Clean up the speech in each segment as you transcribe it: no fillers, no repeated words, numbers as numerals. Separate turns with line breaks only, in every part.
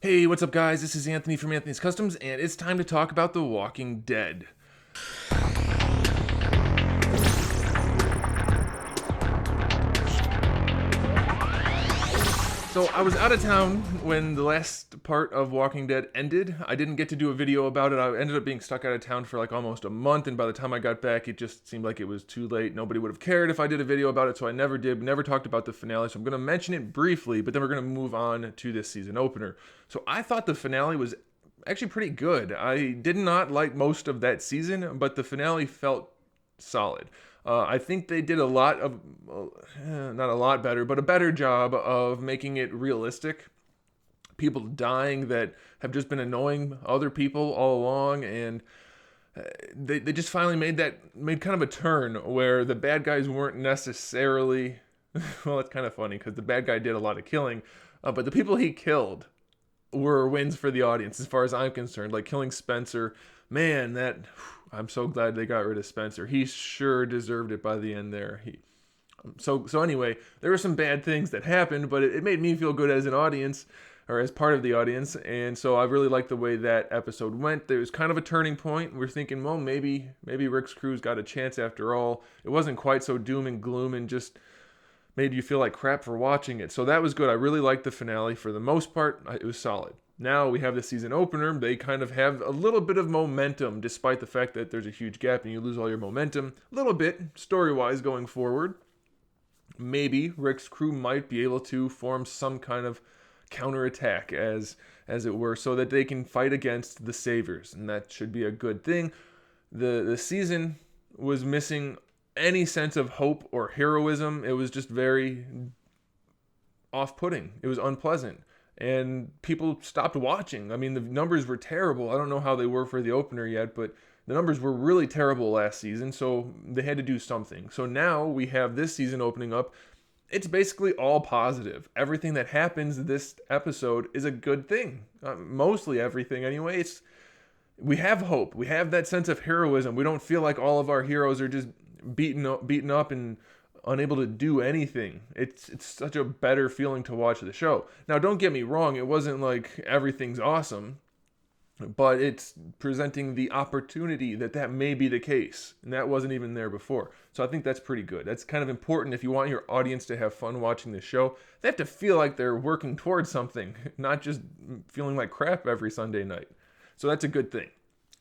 Hey, what's up, guys? This is Anthony from Anthony's Customs, and it's time to talk about The Walking Dead. So, I was out of town when the last part of Walking Dead ended. I didn't get to do a video about it. I ended up being stuck out of town for like almost a month, and by the time I got back, it just seemed like it was too late. Nobody would have cared if I did a video about it, so I never did. Never talked about the finale, so I'm going to mention it briefly, but then we're going to move on to this season opener. So, I thought the finale was actually pretty good. I did not like most of that season, but the finale felt solid. I think they did a lot of, not a lot better, but a better job of making it realistic. People dying that have just been annoying other people all along, and they just finally made kind of a turn where the bad guys weren't necessarily. Well, it's kind of funny because the bad guy did a lot of killing, but the people he killed were wins for the audience as far as I'm concerned. Like killing Spencer, man, I'm so glad they got rid of Spencer. He sure deserved it by the end there. So anyway, there were some bad things that happened, but it made me feel good as an audience or as part of the audience, and so I really liked the way that episode went. There was kind of a turning point. We're thinking, well, maybe Rick's crew's got a chance after all. It wasn't quite so doom and gloom and just made you feel like crap for watching it. So that was good. I really liked the finale. For the most part, it was solid. Now we have the season opener. They kind of have a little bit of momentum, despite the fact that there's a huge gap and you lose all your momentum. A little bit, story-wise, going forward. Maybe Rick's crew might be able to form some kind of counterattack, as it were, so that they can fight against the Saviors, and that should be a good thing. The season was missing any sense of hope or heroism. It was just very off-putting. It was unpleasant, and people stopped watching. I mean, the numbers were terrible. I don't know how they were for the opener yet, but the numbers were really terrible last season, so they had to do something. So now we have this season opening up. It's basically all positive. Everything that happens this episode is a good thing. Mostly everything, anyway. We have hope. We have that sense of heroism. We don't feel like all of our heroes are just beaten up and unable to do anything. It's such a better feeling to watch the show. Now, don't get me wrong. It wasn't like everything's awesome, but it's presenting the opportunity that may be the case, and that wasn't even there before. So I think that's pretty good. That's kind of important if you want your audience to have fun watching the show. They have to feel like they're working towards something, not just feeling like crap every Sunday night. So that's a good thing.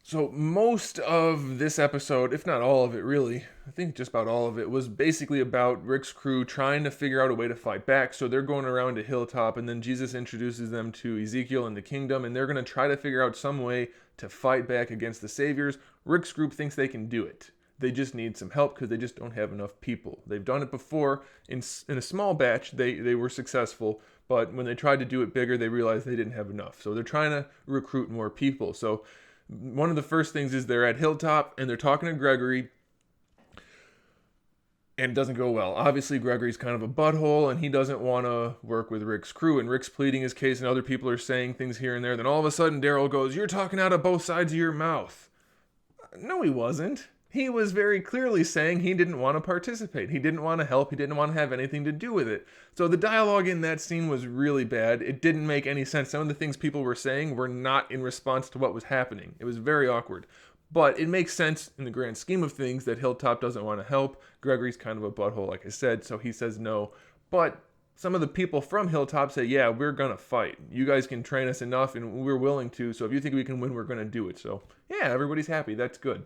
So most of this episode, if not all of it really, I think just about all of it, was basically about Rick's crew trying to figure out a way to fight back. So they're going around a hilltop, and then Jesus introduces them to Ezekiel and the kingdom, and they're going to try to figure out some way to fight back against the Saviors. Rick's group thinks they can do it. They just need some help because they just don't have enough people. They've done it before in a small batch. They were successful, but when they tried to do it bigger, they realized they didn't have enough. So they're trying to recruit more people. So one of the first things is they're at Hilltop and they're talking to Gregory, and it doesn't go well. Obviously, Gregory's kind of a butthole, and he doesn't want to work with Rick's crew, and Rick's pleading his case, and other people are saying things here and there. Then all of a sudden, Daryl goes, "You're talking out of both sides of your mouth." No, he wasn't. He was very clearly saying he didn't want to participate. He didn't want to help. He didn't want to have anything to do with it. So the dialogue in that scene was really bad. It didn't make any sense. Some of the things people were saying were not in response to what was happening. It was very awkward. But it makes sense in the grand scheme of things that Hilltop doesn't want to help. Gregory's kind of a butthole, like I said, so he says no. But some of the people from Hilltop say, yeah, we're going to fight. You guys can train us enough, and we're willing to. So if you think we can win, we're going to do it. So yeah, everybody's happy. That's good.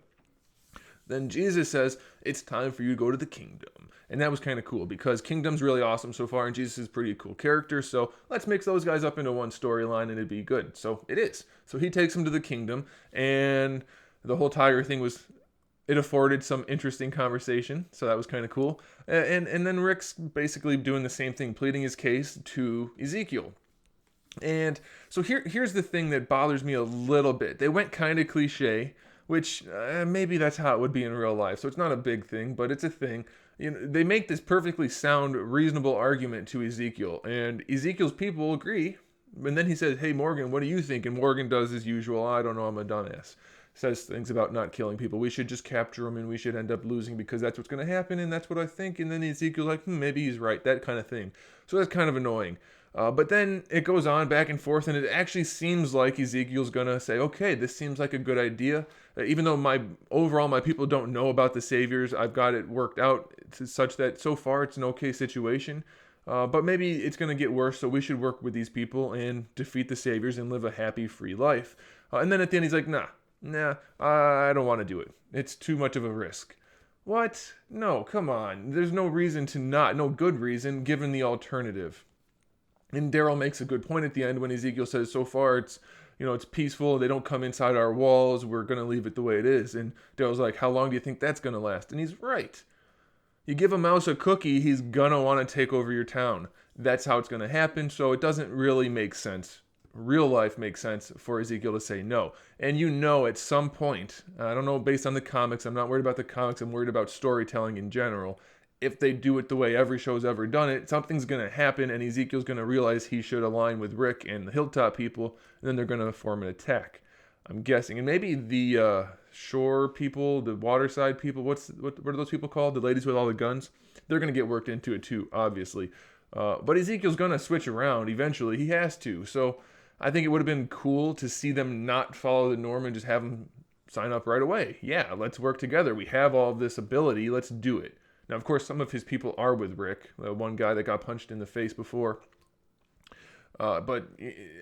Then Jesus says, it's time for you to go to the kingdom. And that was kind of cool because Kingdom's really awesome so far, and Jesus is a pretty cool character. So let's mix those guys up into one storyline and it'd be good. So it is. So he takes them to the kingdom, and the whole tiger thing it afforded some interesting conversation. So that was kind of cool. And then Rick's basically doing the same thing, pleading his case to Ezekiel. And so here's the thing that bothers me a little bit. They went kind of cliche, which maybe that's how it would be in real life. So it's not a big thing, but it's a thing. They make this perfectly sound, reasonable argument to Ezekiel, and Ezekiel's people agree. And then he says, "Hey, Morgan, what do you think?" And Morgan does his usual, "I don't know, I'm a dumbass." Says things about not killing people. We should just capture them, and we should end up losing because that's what's going to happen, and that's what I think. And then Ezekiel's like, maybe he's right, that kind of thing. So that's kind of annoying. But then it goes on back and forth, and it actually seems like Ezekiel's gonna say, "Okay, this seems like a good idea." Even though my people don't know about the saviors, I've got it worked out such that so far it's an okay situation. But maybe it's gonna get worse, so we should work with these people and defeat the saviors and live a happy, free life. And then at the end, he's like, "Nah, I don't want to do it. It's too much of a risk." What? No, come on. There's no reason to not, no good reason, given the alternative. And Daryl makes a good point at the end when Ezekiel says, "So far it's peaceful. They don't come inside our walls. We're gonna leave it the way it is." And Daryl's like, "How long do you think that's gonna last?" And he's right. You give a mouse a cookie, he's gonna want to take over your town. That's how it's gonna happen. So it doesn't really make sense. Real life makes sense for Ezekiel to say no. And at some point, I don't know based on the comics, I'm not worried about the comics, I'm worried about storytelling in general. If they do it the way every show's ever done it, something's going to happen, and Ezekiel's going to realize he should align with Rick and the Hilltop people, and then they're going to form an attack. I'm guessing. And maybe the shore people, the waterside people, what are those people called? The ladies with all the guns? They're going to get worked into it too, obviously. But Ezekiel's going to switch around eventually. He has to. So I think it would have been cool to see them not follow the norm and just have them sign up right away. Yeah, let's work together. We have all this ability. Let's do it. Now, of course, some of his people are with Rick, the one guy that got punched in the face before. But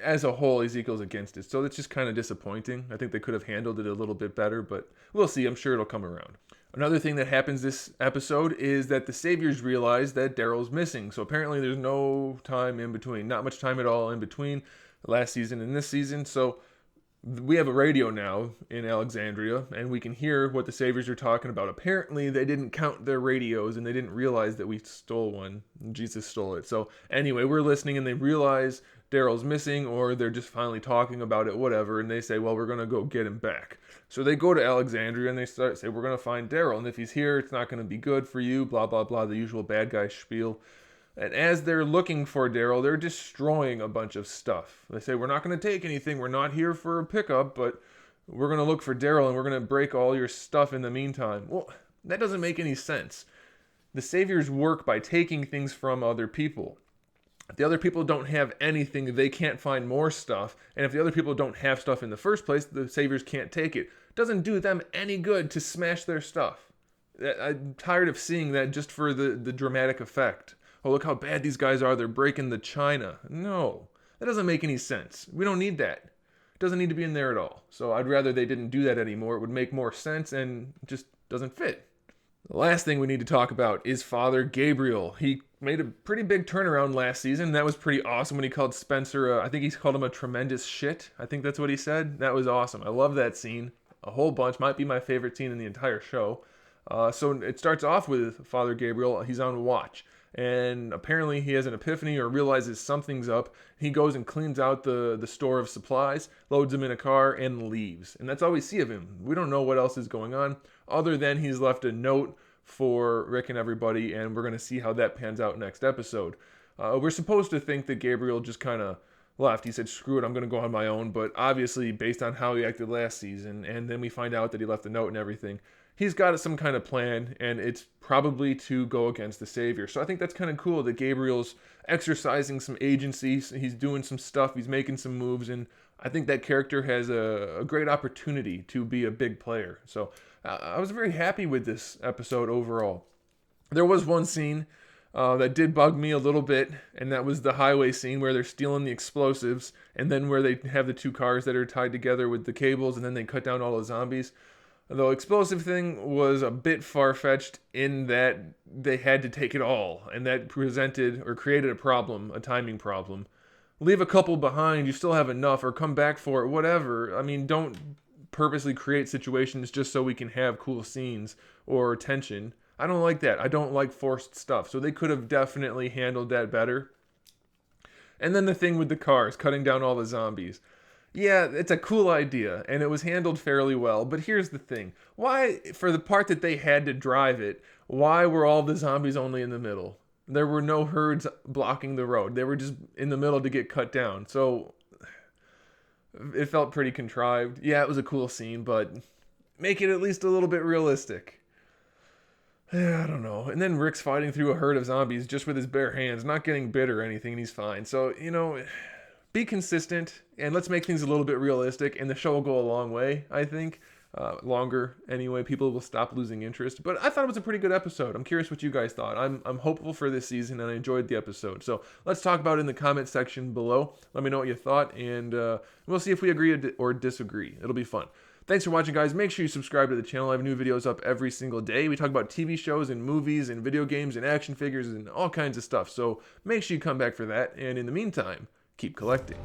as a whole, Ezekiel's against it. So it's just kind of disappointing. I think they could have handled it a little bit better, but we'll see. I'm sure it'll come around. Another thing that happens this episode is that the Saviors realize that Daryl's missing. So apparently there's no time in between, not much time at all in between last season and this season. So we have a radio now in Alexandria, and we can hear what the Saviors are talking about. Apparently, they didn't count their radios, and they didn't realize that we stole one. Jesus stole it. So anyway, we're listening, and they realize Daryl's missing, or they're just finally talking about it, whatever, and they say, well, we're going to go get him back. So they go to Alexandria, and they say, we're going to find Daryl, and if he's here, it's not going to be good for you, blah, blah, blah, the usual bad guy spiel. And as they're looking for Daryl, they're destroying a bunch of stuff. They say, we're not going to take anything. We're not here for a pickup, but we're going to look for Daryl, and we're going to break all your stuff in the meantime. Well, that doesn't make any sense. The Saviors work by taking things from other people. If the other people don't have anything, they can't find more stuff. And if the other people don't have stuff in the first place, the Saviors can't take it. It doesn't do them any good to smash their stuff. I'm tired of seeing that just for the dramatic effect. Oh, look how bad these guys are. They're breaking the china. No, that doesn't make any sense. We don't need that. It doesn't need to be in there at all. So I'd rather they didn't do that anymore. It would make more sense and just doesn't fit. The last thing we need to talk about is Father Gabriel. He made a pretty big turnaround last season. That was pretty awesome when he called Spencer, I think he called him a tremendous shit. I think that's what he said. That was awesome. I love that scene. A whole bunch. Might be my favorite scene in the entire show. So it starts off with Father Gabriel. He's on watch. And apparently he has an epiphany or realizes something's up. He goes and cleans out the store of supplies, loads them in a car, and leaves. And that's all we see of him. We don't know what else is going on, other than he's left a note for Rick and everybody, and we're going to see how that pans out next episode. We're supposed to think that Gabriel just kind of left. He said, screw it, I'm going to go on my own. But obviously, based on how he acted last season, and then we find out that he left a note and everything, he's got some kind of plan, and it's probably to go against the Savior. So I think that's kind of cool that Gabriel's exercising some agency. He's doing some stuff. He's making some moves, and I think that character has a great opportunity to be a big player. So I was very happy with this episode overall. There was one scene that did bug me a little bit, and that was the highway scene where they're stealing the explosives, and then where they have the two cars that are tied together with the cables, and then they cut down all the zombies. The explosive thing was a bit far-fetched in that they had to take it all, and that presented or created a problem, a timing problem. Leave a couple behind, you still have enough, or come back for it, whatever. I mean, don't purposely create situations just so we can have cool scenes or tension. I don't like that. I don't like forced stuff, so they could have definitely handled that better. And then the thing with the cars, cutting down all the zombies. Yeah, it's a cool idea, and it was handled fairly well, but here's the thing. Why, for the part that they had to drive it, why were all the zombies only in the middle? There were no herds blocking the road. They were just in the middle to get cut down, so it felt pretty contrived. Yeah, it was a cool scene, but make it at least a little bit realistic. Yeah, I don't know. And then Rick's fighting through a herd of zombies just with his bare hands, not getting bit or anything, and he's fine. So, be consistent and let's make things a little bit realistic, and the show will go a long way, I think. Longer anyway, people will stop losing interest. But I thought it was a pretty good episode. I'm curious what you guys thought. I'm hopeful for this season, and I enjoyed the episode. So let's talk about it in the comment section below. Let me know what you thought, and we'll see if we agree or disagree. It'll be fun. Thanks for watching, guys. Make sure you subscribe to the channel. I have new videos up every single day. We talk about TV shows and movies and video games and action figures and all kinds of stuff. So make sure you come back for that. And in the meantime, keep collecting.